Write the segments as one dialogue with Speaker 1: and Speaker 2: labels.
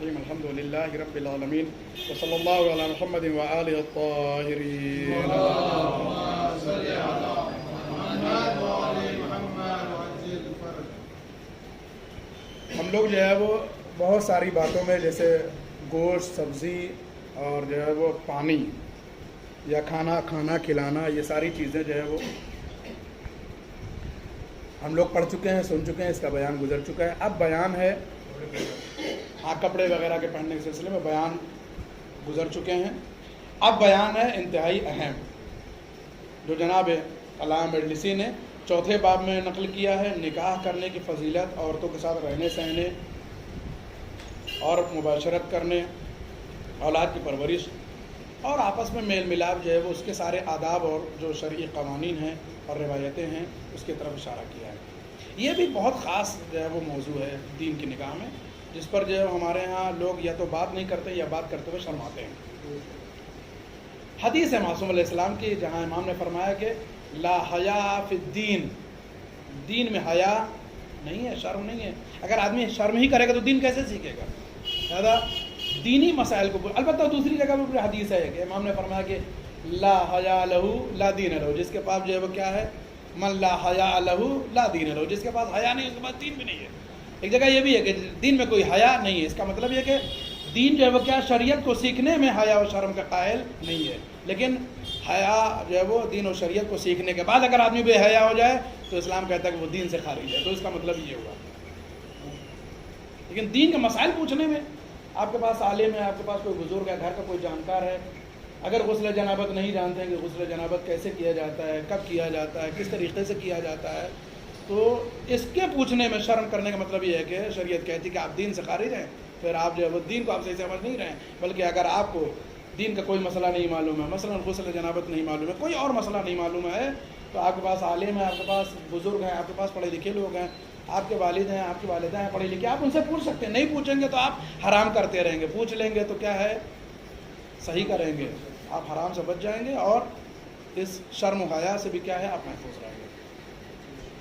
Speaker 1: الرحیم الحمد للہ رب العالمین وصلی اللہ علی محمد وآلہ الطاہرین. ہم لوگ جو ہے وہ بہت ساری باتوں میں جیسے گوشت، سبزی اور جو ہے وہ پانی یا کھانا کھلانا، یہ ساری چیزیں جو ہے وہ ہم لوگ پڑھ چکے ہیں، سن چکے ہیں، اس کا بیان گزر چکا ہے. اب بیان ہے کپڑے وغیرہ کے پہننے کے سلسلے میں بیان گزر چکے ہیں. اب بیان ہے انتہائی اہم جو جناب علامہ مجلسی نے چوتھے باب میں نقل کیا ہے، نکاح کرنے کی فضیلت، عورتوں کے ساتھ رہنے سہنے اور مباشرت کرنے، اولاد کی پرورش اور آپس میں میل ملاپ جو ہے وہ اس کے سارے آداب اور جو شرعی قوانین ہیں اور روایتیں ہیں اس کی طرف اشارہ کیا ہے. یہ بھی بہت خاص جو ہے وہ موضوع ہے دین کی نگاہ میں، جس پر جو ہے ہمارے ہاں لوگ یا تو بات نہیں کرتے یا بات کرتے ہوئے شرماتے ہیں. حدیث ہے معصوم علیہ السلام کی جہاں امام نے فرمایا کہ لا حیا فی الدین، دین میں حیا نہیں ہے، شرم نہیں ہے. اگر آدمی شرم ہی کرے گا تو دین کیسے سیکھے گا؟ لہذا دینی مسائل کو البتہ دوسری جگہ پر حدیث ہے کہ امام نے فرمایا کہ لا حیا لہو لا دین لہو، جس کے پاس جو ہے وہ کیا ہے، من لا حیا لہو لا دین لہو، جس کے پاس حیا نہیں اس کے پاس دین بھی نہیں ہے. ایک جگہ یہ بھی ہے کہ دین میں کوئی حیا نہیں ہے، اس کا مطلب یہ کہ دین جو ہے وہ کیا شریعت کو سیکھنے میں حیا و شرم کا قائل نہیں ہے. لیکن حیا جو ہے وہ دین و شریعت کو سیکھنے کے بعد اگر آدمی بے حیا ہو جائے تو اسلام کہتا ہے کہ وہ دین سے خارج ہے، تو اس کا مطلب یہ ہوا. لیکن دین کے مسائل پوچھنے میں آپ کے پاس عالم ہے، آپ کے پاس کوئی بزرگ ہے، گھر کا کوئی جانکار ہے، اگر غسل جنابت نہیں جانتے ہیں کہ غسل جنابت کیسے کیا جاتا ہے، کب کیا جاتا ہے، کس طریقے سے کیا جاتا ہے، تو اس کے پوچھنے میں شرم کرنے کا مطلب یہ ہے کہ شریعت کہتی ہے کہ آپ دین سے خارج ہیں، پھر آپ جو ہے وہ دین کو آپ صحیح سمجھ نہیں رہے ہیں. بلکہ اگر آپ کو دین کا کوئی مسئلہ نہیں معلوم ہے، مثلا غسل جنابت نہیں معلوم ہے، کوئی اور مسئلہ نہیں معلوم ہے، تو آپ کے پاس عالم ہے، آپ کے پاس بزرگ ہیں، آپ کے پاس پڑھے لکھے لوگ ہیں، آپ کے والد ہیں، آپ کی والدہ ہیں پڑھے لکھے، آپ ان سے پوچھ سکتے ہیں. نہیں پوچھیں گے تو آپ حرام کرتے رہیں گے، پوچھ لیں گے تو کیا ہے صحیح کریں گے، آپ حرام سے بچ جائیں گے اور اس شرم و حیا سے بھی کیا ہے آپ محفوظ رہیں گے.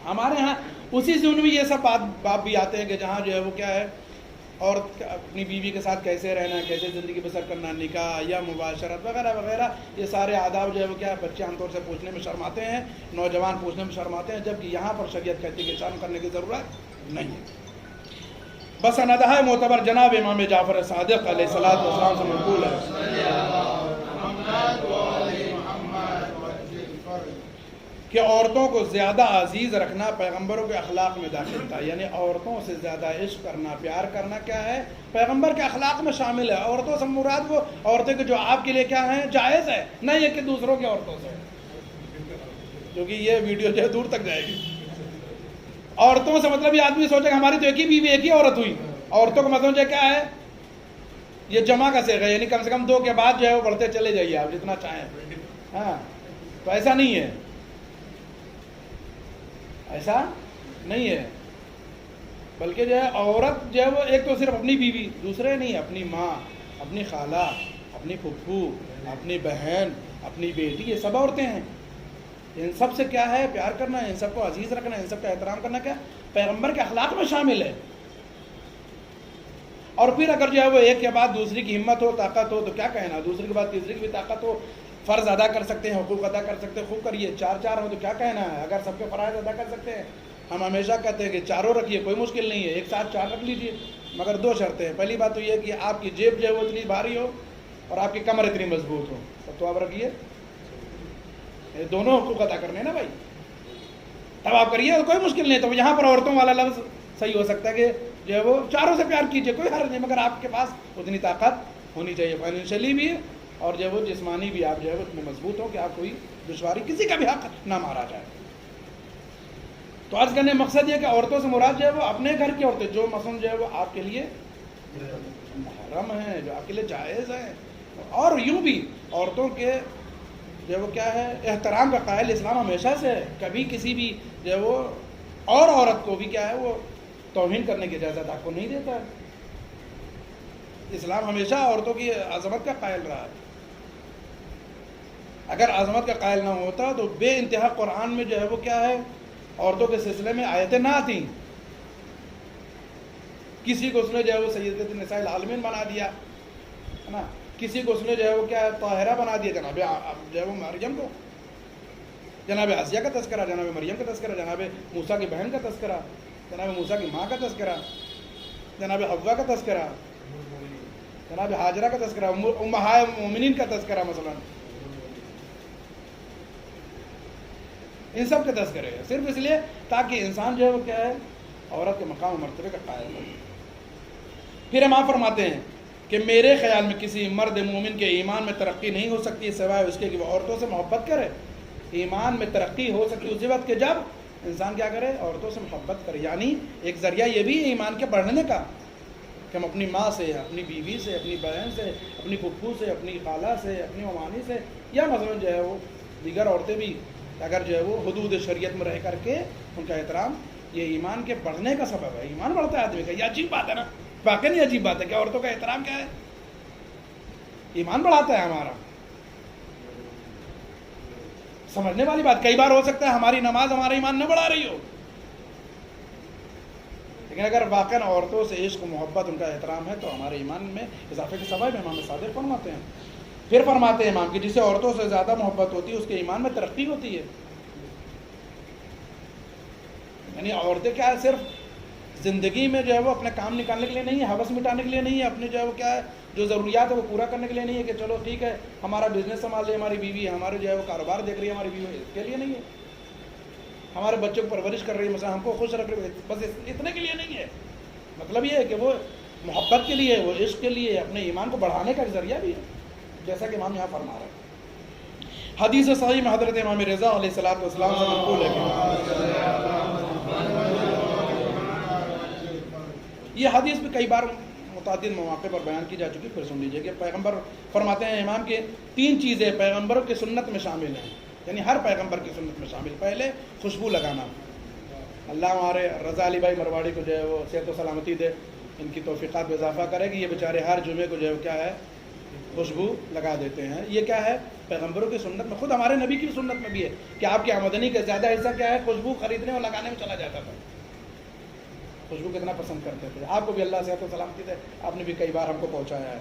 Speaker 1: ہمارے ہاں اسی سے ان میں یہ سب باب بھی آتے ہیں کہ جہاں جو ہے وہ کیا ہے اور اپنی بیوی کے ساتھ کیسے رہنا ہے، کیسے زندگی بسر کرنا، نکاح یا مباشرت وغیرہ وغیرہ، یہ سارے آداب جو ہے وہ کیا ہے بچے عام طور سے پوچھنے میں شرماتے ہیں، نوجوان پوچھنے میں شرماتے ہیں، جبکہ یہاں پر شریعت کہتی ہے کہ شرم کرنے کی ضرورت نہیں ہے. بس سندہ معتبر جناب امام جعفر صادق علیہ الصلوۃ والسلام سے منقول ہے کہ عورتوں کو زیادہ عزیز رکھنا پیغمبروں کے اخلاق میں داخل تھا. یعنی عورتوں سے زیادہ عشق کرنا، پیار کرنا کیا ہے پیغمبر کے اخلاق میں شامل ہے. عورتوں سے مراد وہ عورتیں کہ جو آپ کے لیے کیا ہیں جائز ہے، نہ یہ کہ دوسروں کی عورتوں سے، کیونکہ یہ ویڈیو جو ہے دور تک جائے گی. عورتوں سے مطلب یہ آدمی سوچے کہ ہماری تو ایک ہی بیوی ایک ہی عورت ہوئی. عورتوں کا مطلب جو کیا ہے یہ جمع کا صیغہ ہے، یعنی کم سے کم 2 کے بعد جو ہے وہ بڑھتے چلے جائیے آپ جتنا چاہیں. ہاں تو ایسا نہیں ہے، ایسا نہیں ہے، بلکہ جو ہے عورت جو ہے وہ ایک تو صرف اپنی بیوی، دوسرے نہیں، اپنی ماں، اپنی خالہ، اپنی پھپھو، اپنی بہن، اپنی بیٹی، یہ سب عورتیں ہیں. ان سب سے کیا ہے پیار کرنا، ان سب کو عزیز رکھنا، ان سب کا احترام کرنا کیا پیغمبر کے اخلاق میں شامل ہے. اور پھر اگر جو ہے وہ ایک کے بعد دوسری کی ہمت ہو، طاقت ہو تو کیا کہنا، دوسری کے بعد تیسری کی بھی طاقت ہو، فرض ادا کر سکتے ہیں، حقوق ادا کر سکتے ہیں، خوب کریے. 4 ہو تو کیا کہنا ہے، اگر سب کے فرائض ادا کر سکتے ہیں. ہم ہمیشہ کہتے ہیں کہ 4 رکھیے، کوئی مشکل نہیں ہے، ایک ساتھ 4 رکھ لیجیے، مگر 2 شرطیں ہیں. پہلی بات تو یہ کہ آپ کی جیب جو ہے وہ اتنی بھاری ہو اور آپ کی کمر اتنی مضبوط ہو، تب تو آپ رکھیے. دونوں حقوق ادا کرنے نا بھائی، تب آپ کریے، کوئی مشکل نہیں. تو یہاں پر عورتوں والا لفظ صحیح ہو سکتا ہے کہ جو ہے وہ 4 سے پیار کیجیے، کوئی حرج نہیں، مگر آپ کے پاس اتنی طاقت ہونی چاہیے، فائنینشلی بھی اور جو ہے وہ جسمانی بھی آپ جو ہے وہ اتنے مضبوط ہو کہ آپ کوئی دشواری، کسی کا بھی حق نہ مارا جائے. تو عرض کرنے مقصد یہ کہ عورتوں سے مراد جو ہے وہ اپنے گھر کی عورتیں جو مثلا جو ہے وہ آپ کے لیے محرم ہیں، جو آپ کے لیے جائز ہیں. اور یوں بھی عورتوں کے جو ہے وہ کیا ہے احترام کا قائل اسلام ہمیشہ سے ہے. کبھی کسی بھی جو ہے وہ اور عورت کو بھی کیا ہے وہ توہین کرنے کی اجازت آپ کو نہیں دیتا ہے. اسلام ہمیشہ عورتوں کی عظمت کا قائل رہا ہے. اگر عظمت کا قائل نہ ہوتا تو بے انتہا قرآن میں جو ہے وہ کیا ہے عورتوں کے سلسلے میں آیتیں نہ آتی. کسی کو اس نے جو ہے وہ سیدۃ النساء العالمین بنا دیا ہے نا، کسی کو اس نے جو ہے وہ کیا طاہرہ بنا دیا، جناب جو ہے وہ مریم کو، جناب آسیہ کا تذکرہ، جناب مریم کا تذکرہ، جناب موسیٰ کی بہن کا تذکرہ، جناب موسیٰ کی ماں کا تذکرہ، جناب حوا کا تذکرہ، جناب ہاجرہ کا تذکرہ، امہائے مومنین کا تذکرہ مثلا، ان سب کے تذکرے ہیں صرف اس لیے تاکہ انسان جو ہے وہ کیا ہے، عورت کے مقام و مرتبے کا قائل ہو۔ پھر ہم آپ فرماتے ہیں کہ میرے خیال میں کسی مرد مومن کے ایمان میں ترقی نہیں ہو سکتی سوائے اس کے کہ وہ عورتوں سے محبت کرے۔ ایمان میں ترقی ہو سکتی اسی وقت کہ جب انسان کیا کرے، عورتوں سے محبت کرے۔ یعنی ایک ذریعہ یہ بھی ہے ایمان کے بڑھنے کا کہ ہم اپنی ماں سے، اپنی بیوی سے، اپنی بہن سے، اپنی پھپھو سے، اپنی خالہ سے، اپنی ممانی سے، یا مثلا جو ہے وہ دیگر عورتیں بھی اگر جو ہے وہ حدود شریعت میں رہ کر کے ان کا احترام، یہ ایمان کے بڑھنے کا سبب ہے۔ ایمان بڑھتا ہے آدمی کا، یہ عجیب بات ہے نا، واقعی عجیب بات ہے کہ عورتوں کا احترام کیا ہے، ایمان بڑھاتا ہے ہمارا۔ سمجھنے والی بات، کئی بار ہو سکتا ہے ہماری نماز ہمارا ایمان نہ بڑھا رہی ہو، لیکن اگر واقعاً عورتوں سے عشق و محبت، ان کا احترام ہے تو ہمارے ایمان میں اضافے کے سبب امام صادق فرماتے ہیں۔ پھر فرماتے ہیں امام کہ جسے عورتوں سے زیادہ محبت ہوتی ہے اس کے ایمان میں ترقی ہوتی ہے۔ یعنی عورتیں کیا ہے، صرف زندگی میں جو ہے وہ اپنے کام نکالنے کے لیے نہیں ہے، ہوس مٹانے کے لیے نہیں ہے، اپنے جو ہے وہ کیا ہے جو ضروریات ہے وہ پورا کرنے کے لیے نہیں ہے کہ چلو ٹھیک ہے ہمارا بزنس سنبھال لے ہماری بیوی، ہمارے جو ہے وہ کاروبار دیکھ رہی ہے ہماری بیوی، اس کے لیے نہیں ہے۔ ہمارے بچوں کو پرورش کر رہی ہے مثلا، ہم کو خوش رکھ رہی ہے، بس اتنے کے لیے نہیں ہے۔ مطلب یہ ہے کہ وہ محبت کے لیے، وہ عشق کے لیے، اپنے ایمان کو بڑھانے کا ایک ذریعہ بھی ہے، جیسا کہ امام یہاں فرما رہے ہیں۔ حدیث صحیح میں حضرت امام رضا علیہ الصلوۃ والسلام سے منقول ہے۔ یہ حدیث بھی کئی بار متعدد مواقع پر بیان کی جا چکی، پھر سن لیجیے کہ پیغمبر فرماتے ہیں امام کے 3 چیزیں پیغمبروں کی سنت میں شامل ہیں، یعنی ہر پیغمبر کی سنت میں شامل۔ پہلے خوشبو لگانا، اللہ ہمارے رضا علی بھائی مرواڑی کو جو ہے وہ صحت و سلامتی دے، ان کی توفیقات میں اضافہ کرے کہ یہ بیچارے ہر جمعے کو جو ہے وہ کیا ہے خوشبو لگا دیتے ہیں۔ یہ کیا ہے پیغمبروں کی سنت میں، خود ہمارے نبی کی سنت میں بھی ہے کہ آپ کی آمدنی کا زیادہ حصہ کیا ہے خوشبو خریدنے اور لگانے میں چلا جاتا تھا۔ خوشبو کتنا پسند کرتے تھے، آپ کو بھی اللہ صحت و سلامتی دے، آپ نے بھی کئی بار ہم کو پہنچایا ہے۔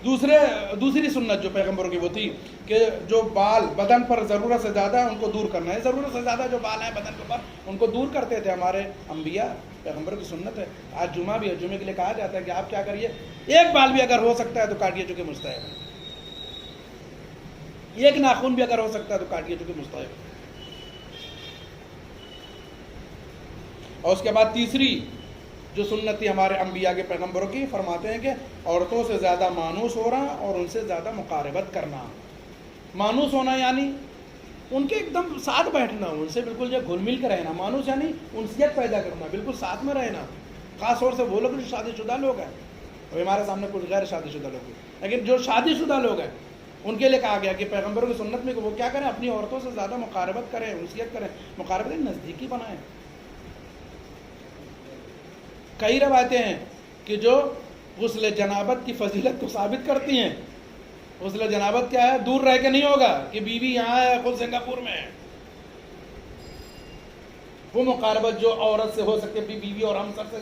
Speaker 1: دوسری سنت جو پیغمبروں کی وہ تھی کہ جو بال بدن پر ضرورت سے زیادہ ہے ان کو دور کرنا ہے، ضرورت سے زیادہ جو بال ہیں بدن کے اوپر ان کو دور کرتے تھے ہمارے انبیاء، پیغمبروں کی سنت ہے۔ آج جمعہ بھی ہے، جمعے کے لیے کہا جاتا ہے کہ آپ کیا کریے، ایک بال بھی اگر ہو سکتا ہے تو کاٹیے چونکہ مستحب ہے، ایک ناخن بھی اگر ہو سکتا ہے تو کاٹیے چونکہ مستحب ہے۔ اور اس کے بعد تیسری جو سنت تھی ہمارے انبیاء کے پیغمبروں کی، فرماتے ہیں کہ عورتوں سے زیادہ مانوس ہو رہا اور ان سے زیادہ مقاربت کرنا۔ مانوس ہونا یعنی ان کے ایک دم ساتھ بیٹھنا، ان سے بالکل جو گھل مل کے رہنا۔ مانوس یعنی انسیت پیدا کرنا، بالکل ساتھ میں رہنا، خاص طور سے وہ لوگ جو شادی شدہ لوگ ہیں، اور ہمارے سامنے کچھ غیر شادی شدہ لوگ ہیں، لیکن جو شادی شدہ لوگ ہیں ان کے لیے کہا گیا کہ پیغمبروں کی سنت میں کہ وہ کیا کریں، اپنی عورتوں سے زیادہ مقاربت کریں، انسیت کریں۔ مقاربت نزدیکی بنائیں۔ کئی روایتیں ہیں کہ جو غسل جنابت کی فضیلت کو ثابت کرتی ہیں۔ غسل جنابت کیا ہے، دور رہ کے نہیں ہوگا کہ بیوی یہاں ہے خود سنگاپور میں ہے۔ وہ مقاربت جو عورت سے ہو سکتی ہے، بیوی اور ہمسر سے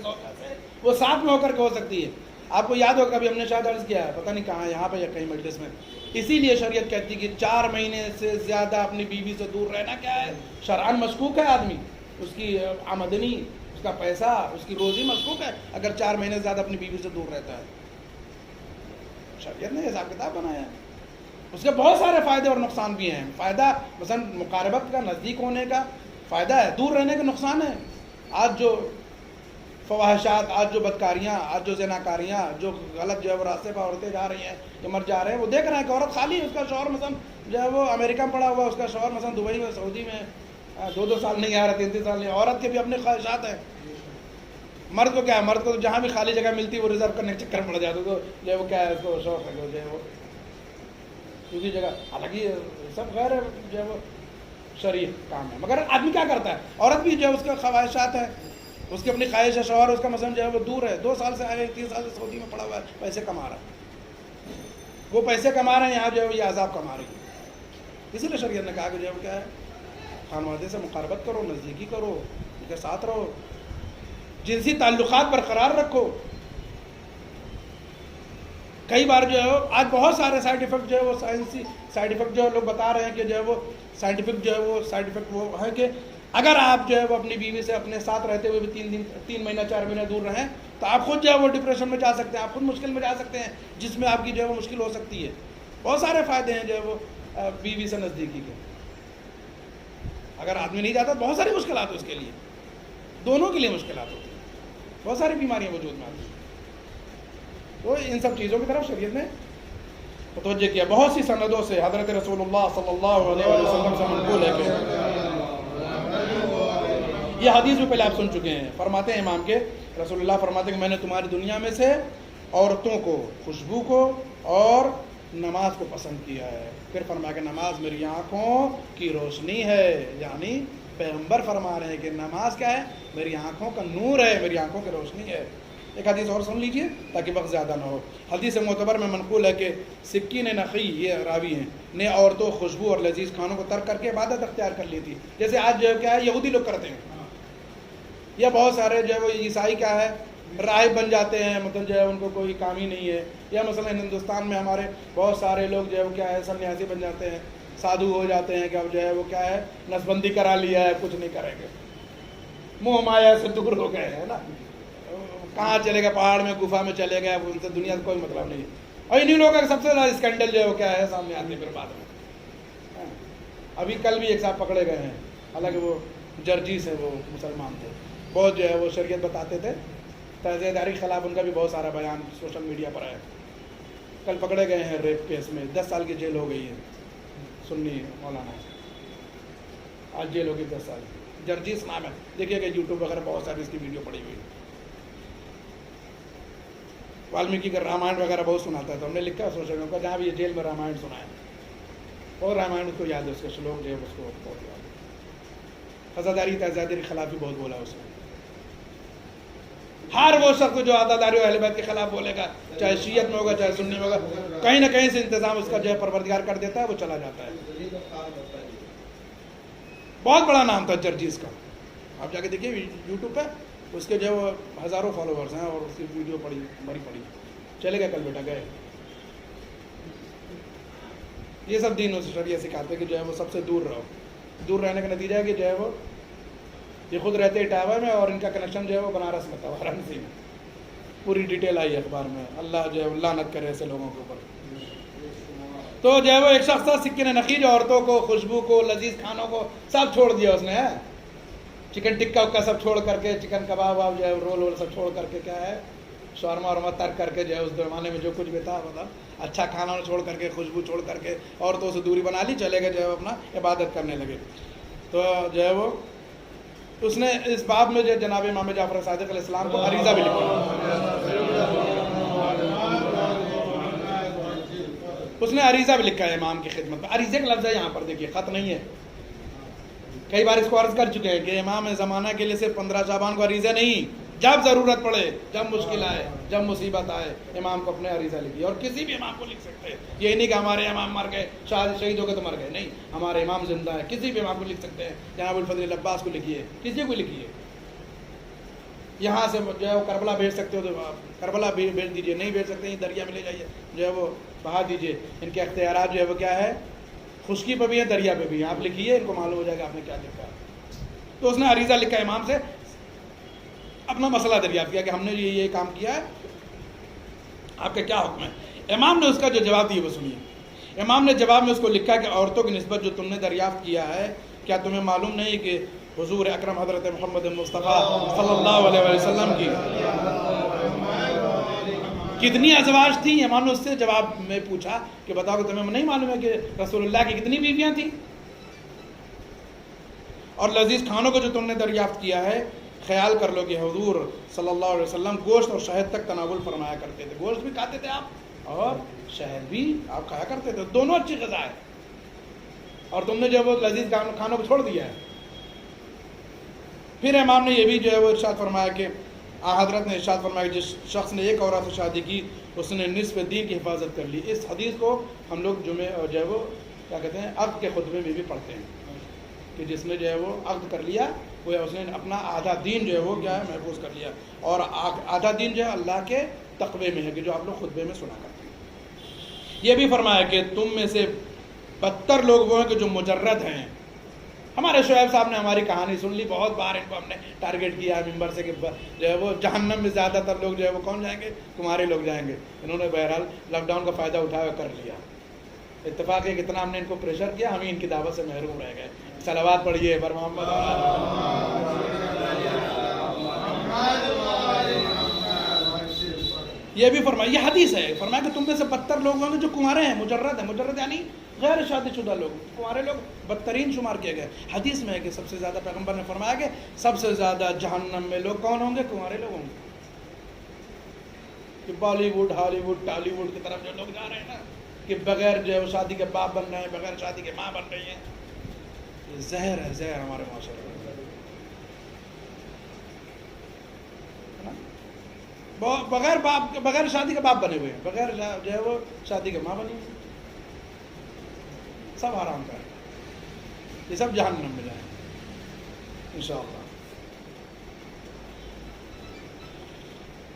Speaker 1: وہ ساتھ میں ہو کر کے ہو سکتی ہے۔ آپ کو یاد ہوگا کبھی ہم نے شاید عرض کیا ہے، پتہ نہیں کہاں، یہاں پہ یا کہیں مجلس میں، اسی لیے شریعت کہتی ہے کہ 4 مہینے سے زیادہ اپنی بیوی سے دور رہنا کیا ہے، شرعاً مشکوک ہے۔ آدمی اس کی آمدنی، اس کا پیسہ، اس کی روزی مشکوک ہے اگر 4 مہینے سے زیادہ اپنی بیوی سے دور رہتا ہے۔ شریعت نے حساب کتاب بنایا ہے، اس کے بہت سارے فائدے اور نقصان بھی ہیں۔ فائدہ مثلا مقاربت کا، نزدیک ہونے کا فائدہ ہے، دور رہنے کے نقصان ہے۔ آج جو فواہشات، آج جو بدکاریاں، آج جو زناکاریاں، جو غلط جو ہے وہ راستے پر عورتیں جا رہی ہیں، جو مر جا رہے ہیں، وہ دیکھ رہے ہیں کہ عورت خالی ہے، اس کا شوہر مثلا جو ہے وہ امریکہ میں پڑا ہوا، اس کا شوہر مثلا دبئی میں، سعودی میں 2 سال نہیں آ رہا، 3 سال نہیں۔ عورت کے بھی اپنے خواہشات ہیں۔ مرد کو کیا ہے، مرد کو جہاں بھی خالی جگہ ملتی ہے وہ ریزرو کرنے کے چکر پڑ جاتا ہے، تو جو ہے وہ کیا ہے، اس کو شوق ہے جو ہے وہ دوسری جگہ، حالانکہ سب غیر جو ہے وہ شرعی کام ہے، مگر آدمی کیا کرتا ہے، عورت بھی جو ہے اس کے خواہشات ہیں، اس کی اپنی خواہش ہے، شوہر اس کا مثلا جو ہے وہ دور ہے، 2 سال سے آئے، 3 سال سے سعودی میں پڑا ہوا ہے، پیسے کما رہا ہے، وہ پیسے کما رہے ہیں، یہاں جو ہے یہ عذاب کما رہی ہے۔ اسی لیے شریعت نے کہا کہ جو ہے وہ کیا ہے، خانوادے سے مقاربت کرو، نزدیکی کرو، ان کے ساتھ رہو۔ جنسی تعلقات برقرار رکھو. کئی بار جو ہے آج بہت سارے سائیڈ ایفیکٹ جو ہے وہ سائنسی سائیڈ ایفیکٹ جو ہے لوگ بتا رہے ہیں کہ جو ہے وہ سائنٹیفک جو ہے وہ سائیڈ ایفیکٹ وہ ہے کہ اگر آپ جو ہے وہ اپنی بیوی سے اپنے ساتھ رہتے ہوئے بھی 3 مہینہ 4 مہینہ دور رہیں تو آپ خود جو ہے وہ ڈپریشن میں جا سکتے ہیں, آپ خود مشکل میں جا سکتے ہیں, جس میں آپ کی جو ہے وہ مشکل ہو سکتی ہے. بہت سارے فائدے ہیں جو ہے وہ بیوی سے نزدیکی کے. اگر آدمی نہیں جاتا تو بہت ساری مشکلات ہیں اس کے لیے, دونوں کے لیے مشکلات ہوتی ہیں, بہت ساری بیماریاں وجود میں آتی ہیں. تو ان سب چیزوں کی طرف شریعت نے متوجہ کیا. بہت سی سندوں سے حضرت رسول اللہ صلی اللہ علیہ وسلم سے منقول ہے کہ یہ حدیث بھی پہلے آپ سن چکے ہیں. فرماتے ہیں امام کے رسول اللہ فرماتے ہیں کہ میں نے تمہاری دنیا میں سے عورتوں کو, خوشبو کو اور نماز کو پسند کیا ہے. پھر فرمایا کہ نماز میری آنکھوں کی روشنی ہے, یعنی پیغمبر فرما رہے ہیں کہ نماز کیا ہے, میری آنکھوں کا نور ہے, میری آنکھوں کی روشنی ہے. ایک حدیث اور سن لیجئے تاکہ وقت زیادہ نہ ہو. حدیث معتبر میں منقول ہے کہ سکین نقی, یہ راوی ہیں, نے عورتوں, خوشبو اور لذیذ کھانوں کو ترک کر کے عبادت اختیار کر لی تھی. جیسے آج جو ہے کیا ہے یہودی لوگ کرتے ہیں, یا بہت سارے جو ہے وہ عیسائی کیا ہے راہب بن جاتے ہیں, مطلب جو ہے ان کو کوئی کام ہی نہیں ہے. یا مثلا ہندوستان میں ہمارے بہت سارے لوگ جو ہے وہ کیا ہے سنیاسی بن جاتے ہیں, سادھو ہو جاتے ہیں کہ اب جو ہے وہ کیا ہے نسبندی کرا لیا ہے, کچھ نہیں کریں گے, منہ مایا سے دور ہو گئے ہیں نا, کہاں چلے گئے, پہاڑ میں گفا میں چلے گئے, ان سے دنیا سے کوئی مطلب نہیں. اور انہیں لوگوں کا سب سے زیادہ اسکینڈل جو ہے وہ کیا ہے سامنے آتے پھر بعد میں. ابھی کل بھی ایک صاحب پکڑے گئے ہیں, حالانکہ وہ جرجیس ہے, وہ مسلمان تھے, بہت جو ہے وہ شریعت بتاتے تھے, تجزیہ داری کے خلاف ان کا بھی بہت سارا بیان سوشل میڈیا پر ہے. کل پکڑے گئے ہیں ریپ کیس میں, 10 سال کی جیل ہو گئی ہے. سنی مولانا آج جیل ہو گئی 10 سال. جرجیس نام ہے, دیکھیے کہ یوٹیوب وغیرہ بہت ساری اس کی ویڈیو پڑی ہوئی. والمیکی کا رامائن وغیرہ بہت سناتا ہے, تو ہم نے لکھا سوشل میڈیا کا, جہاں بھی یہ جیل میں رامائن سنا ہے, اور رامائن اس کو یاد ہے, اس کے شلوک جو ہے اس کو بہت یاد ہے. عزاداری تجزیہ کے خلاف بھی بہت بولا اس نے. ہر وہ شخص جو عزاداری اور اہل بیت کے خلاف بولے گا, چاہے شیعت میں ہوگا چاہے سنی میں ہوگا, کہیں نہ کہیں سے انتظام اس کا جو ہے پروردگار کر دیتا ہے, وہ چلا جاتا ہے. بہت بڑا نام تھا جرجیس کا, آپ جا کے دیکھیے یوٹیوب پہ, اس کے جو ہے وہ ہزاروں فالوورز ہیں, اور اس کی ویڈیو پڑی. چلے گئے کل بیٹا گئے. یہ سب دین اس شریعت سکھاتے کہ جو ہے وہ سب سے دور رہو. دور رہنے کا نتیجہ ہے کہ جو ہے وہ یہ خود رہتے اٹاوا میں, اور ان کا کنیکشن جو ہے وہ بنارس میں تھا, وارانسی میں. پوری ڈیٹیل آئی اخبار میں. اللہ جو ہے لعنت کرے ایسے لوگوں کے اوپر. تو جو ہے وہ ایک شخص تھا سکین نقی, جو عورتوں کو, خوشبو کو, لذیذ کھانوں کو سب چھوڑ دیا اس نے. چکن ٹکا وکا سب چھوڑ کر کے, چکن کباب واب جو ہے رول وول سب چھوڑ کر کے کیا ہے شورما ورما ترک کر کے, جو ہے اس زمانے میں جو کچھ بھی تھا مطلب اچھا کھانا چھوڑ کر کے, خوشبو چھوڑ کر کے, عورتوں سے دوری بنا لی, چلے گئے جو ہے اپنا عبادت کرنے لگے. تو جو ہے وہ اس نے اس باب میں جو جناب امام جعفر صادق علیہ السلام کو عریضہ بھی لکھا. اس نے عریضہ بھی لکھا ہے امام کی خدمت میں. عریضے کا لفظ ہے یہاں پر, دیکھیے خط نہیں ہے. کئی بار اس کو عرض کر چکے ہیں کہ امام زمانہ کے لیے صرف 15 شعبان کو عریضہ نہیں, جب ضرورت پڑے, جب مشکل آئے, جب مصیبت آئے, امام کو اپنے عریضہ لکھیے. اور کسی بھی امام کو لکھ سکتے ہیں, یہ نہیں کہ ہمارے امام مر گئے, شہید ہو گئے تو مر گئے, نہیں, ہمارے امام زندہ ہے, کسی بھی امام کو لکھ سکتے ہیں. جناب الفضل عباس کو لکھیے, کسی کو لکھیے. یہاں سے جو ہے وہ کربلا بھیج سکتے ہو تو کربلا بھیج دیجیے, نہیں بھیج سکتے ہیں دریا میں لے جائیے, جو ہے وہ بہا دیجیے. ان کے اختیارات جو ہے وہ کیا ہے, خشکی پہ بھی ہے, دریا پہ بھی ہے. آپ لکھیے, ان کو معلوم ہو جائے گا آپ نے کیا لکھا. تو اس نے عریضہ لکھا امام سے, اپنا مسئلہ دریافت کیا کہ ہم نے یہ کام کیا ہے, آپ کا کیا حکم ہے. امام نے اس کا جو جواب دیا وہ سنیے. امام نے جواب میں اس کو لکھا کہ عورتوں کی نسبت جو تم نے دریافت کیا ہے, کیا تمہیں معلوم نہیں کہ حضور اکرم حضرت محمد مصطفیٰ صلی اللہ علیہ وسلم کی کتنی ازواج تھیں. امام نے اس سے جواب میں پوچھا کہ بتاؤ کہ تمہیں نہیں معلوم ہے کہ رسول اللہ کی کتنی بیویاں تھیں, اور لذیذ کھانوں کو جو تم نے دریافت کیا ہے, خیال کر لو کہ حضور صلی اللہ علیہ وسلم گوشت اور شہد تک تناول فرمایا کرتے تھے. گوشت بھی کھاتے تھے آپ, اور شہد بھی آپ کھایا کرتے تھے, دونوں اچھی غذا ہے, اور تم نے جو وہ لذیذ کھانوں کو چھوڑ دیا ہے. پھر امام نے یہ بھی جو ہے وہ ارشاد فرمایا کہ حضرت نے ارشاد فرمایا کہ جس شخص نے ایک عورت سے شادی کی اس نے نصف دین کی حفاظت کر لی. اس حدیث کو ہم لوگ جمعے اور جو ہے وہ کیا کہتے ہیں عقد کے خطبے میں بھی پڑھتے ہیں کہ جس نے جو ہے وہ عقد کر لیا وہ اس نے اپنا آدھا دین جو ہے وہ کیا ہے محفوظ کر لیا، اور آدھا دین جو ہے اللہ کے تقوی میں ہے کہ جو آپ لوگ خطبے میں سنا کرتے ہیں۔ یہ بھی فرمایا کہ تم میں سے بدتر لوگ وہ ہیں کہ جو مجرد ہیں۔ ہمارے شعیب صاحب نے ہماری کہانی سن لی، بہت بار ان کو ہم نے ٹارگٹ کیا ہے ممبر سے کہ جو ہے وہ جہنم میں زیادہ تر لوگ جو ہے وہ کون جائیں گے؟ کمارے لوگ جائیں گے۔ انہوں نے بہرحال لاک ڈاؤن کا فائدہ اٹھایا کر لیا۔ اتفاق ہے کتنا ہم نے ان کو پریشر کیا، ہم ہی ان کی دعوت سے محروم رہ گئے۔ صلوات پڑھیے بر محمد۔ یہ بھی فرمایا، یہ حدیث ہے، فرمایا کہ تم میں سے بدتر لوگ ہوں گے جو کنوارے ہیں، مجرد ہیں۔ مجرد یعنی غیر شادی شدہ لوگ، کنوارے لوگ بدترین شمار کیے گئے۔ حدیث میں ہے کہ سب سے زیادہ پیغمبر نے فرمایا کہ سب سے زیادہ جہنم میں لوگ کون ہوں گے؟ کنوارے لوگ ہوں گے۔ کہ بالی ووڈ، ہالی ووڈ، ٹالی ووڈ کی طرف جو لوگ جا رہے ہیں نا، کہ بغیر جو ہے وہ شادی کے باپ بن رہے ہیں، بغیر شادی کے ماں بن رہی ہیں، یہ زہر ہے، زہر ہمارے معاشرے میں۔ بغیر باپ، بغیر شادی کے باپ بنے ہوئے ہیں، بغیر جو ہے وہ شادی کے ماں بنی ہوئی، سب حرام کا ہے، یہ سب جہنم میں جائیں انشاءاللہ۔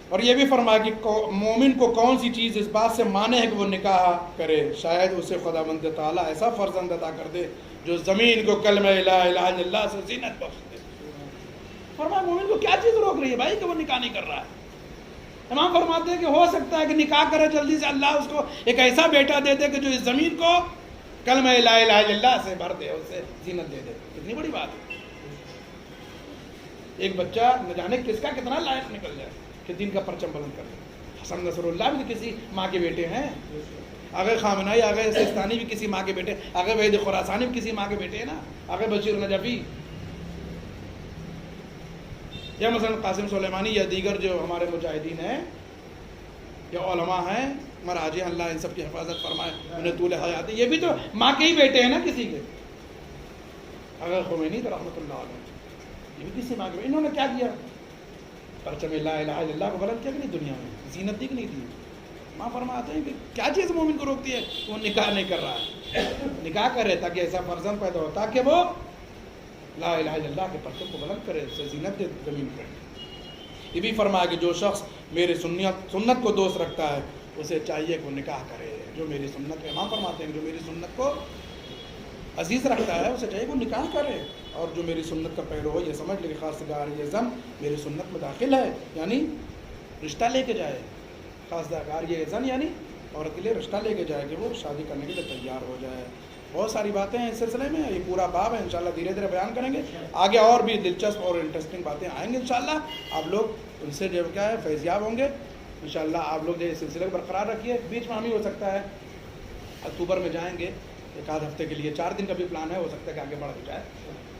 Speaker 1: اور یہ بھی فرمایا کہ مومن کو کون سی چیز اس بات سے مانے ہے کہ وہ نکاح کرے، شاید اسے خداوند تعالیٰ ایسا فرزند عطا کر دے جو زمین کو کلمہ لا الہ الا اللہ سے زینت بخش دے۔ فرمایا مومن کو کیا چیز روک رہی ہے بھائی کہ وہ نکاح نہیں کر رہا ہے؟ امام فرماتے ہیں کہ ہو سکتا ہے کہ نکاح کرے جلدی سے، اللہ اس کو ایک ایسا بیٹا دے دے کہ جو اس زمین کو کلمہ لا الہ الا اللہ سے بھر دے، اسے زینت دے دے۔ کتنی بڑی بات ہے، ایک بچہ نہ جانے کس کا کتنا لائق نکل جائے کہ دین کا پرچم بلند کر دے۔ حسن نصر اللہ بھی کسی ماں کے بیٹے ہیں، آگے خامنائی، آگے سستانی بھی کسی ماں کے بیٹے، آگے وحید خراسانی بھی کسی ماں کے بیٹے ہیں نا، آگے بشیر نجفی، یا مثلا قاسم سلیمانی، یا دیگر جو ہمارے مجاہدین ہیں یا علماء ہیں، مراجع، اللہ ان سب کی حفاظت فرمائے، انہیں طول حیات۔ یہ بھی تو ماں کے ہی بیٹے ہیں نا کسی کے، اگر خمینی تو رحمۃ اللہ علیہ، یہ بھی کسی ماں کے بیٹے۔ انہوں نے کیا کیا؟ پرچم لا الہ الا اللہ کو بلند کیا کہ نہیں، دنیا میں زینت دی کہ نہیں دی؟ ماں فرماتے ہیں کہ کیا چیز مومن کو روکتی ہے؟ وہ نکاح نہیں کر رہا ہے، نکاح کرے تاکہ ایسا فرزند پیدا ہو تاکہ وہ لا الہ الا اللہ کے پرچم کو بلند کرے، اسے زینت دے زمین پر۔ یہ بھی فرمایا کہ جو شخص میری سنت کو دوست رکھتا ہے اسے چاہیے کہ وہ نکاح کرے۔ جو میری سنت کو، امام فرماتے ہیں کہ جو میری سنت کو عزیز رکھتا ہے اسے چاہیے کہ وہ نکاح کرے، اور جو میری سنت کا پیرو ہو یہ سمجھ لے کہ خاصگار یہ زن میری سنت میں داخل ہے، یعنی رشتہ لے کے جائے، خاصگار یہ زن یعنی عورت کے لیے رشتہ لے کے جائے کہ وہ شادی کرنے کے لیے تیار ہو جائے۔ بہت ساری باتیں ہیں اس سلسلے میں، یہ پورا باب ہے، انشاءاللہ دھیرے دھیرے بیان کریں گے، آگے اور بھی دلچسپ اور انٹرسٹنگ باتیں آئیں گے انشاءاللہ، آپ لوگ ان سے جو کیا ہے فیضیاب ہوں گے انشاءاللہ۔ آپ لوگ جو سلسلے کو برقرار رکھیے، بیچ میں ہم ہی ہو سکتا ہے اکتوبر میں جائیں گے ایک آدھ ہفتے کے لیے، 4 دن کا بھی پلان ہے، ہو سکتا ہے کہ آگے بڑھ جائے،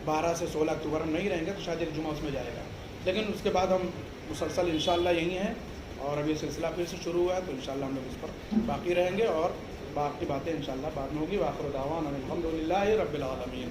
Speaker 1: 12 سے 16 اکتوبر ہم نہیں رہیں گے تو شاید ایک جمعہ اس میں جائے گا، لیکن اس کے بعد ہم مسلسل انشاءاللہ یہیں ہیں، اور اب یہ سلسلہ پھر سے شروع ہوا ہے تو انشاءاللہ ہم لوگ اس پر باقی رہیں گے، اور باقی باتیں انشاءاللہ بعد میں ہوگی۔ وآخر دعوانا الحمدللہ رب العالمین۔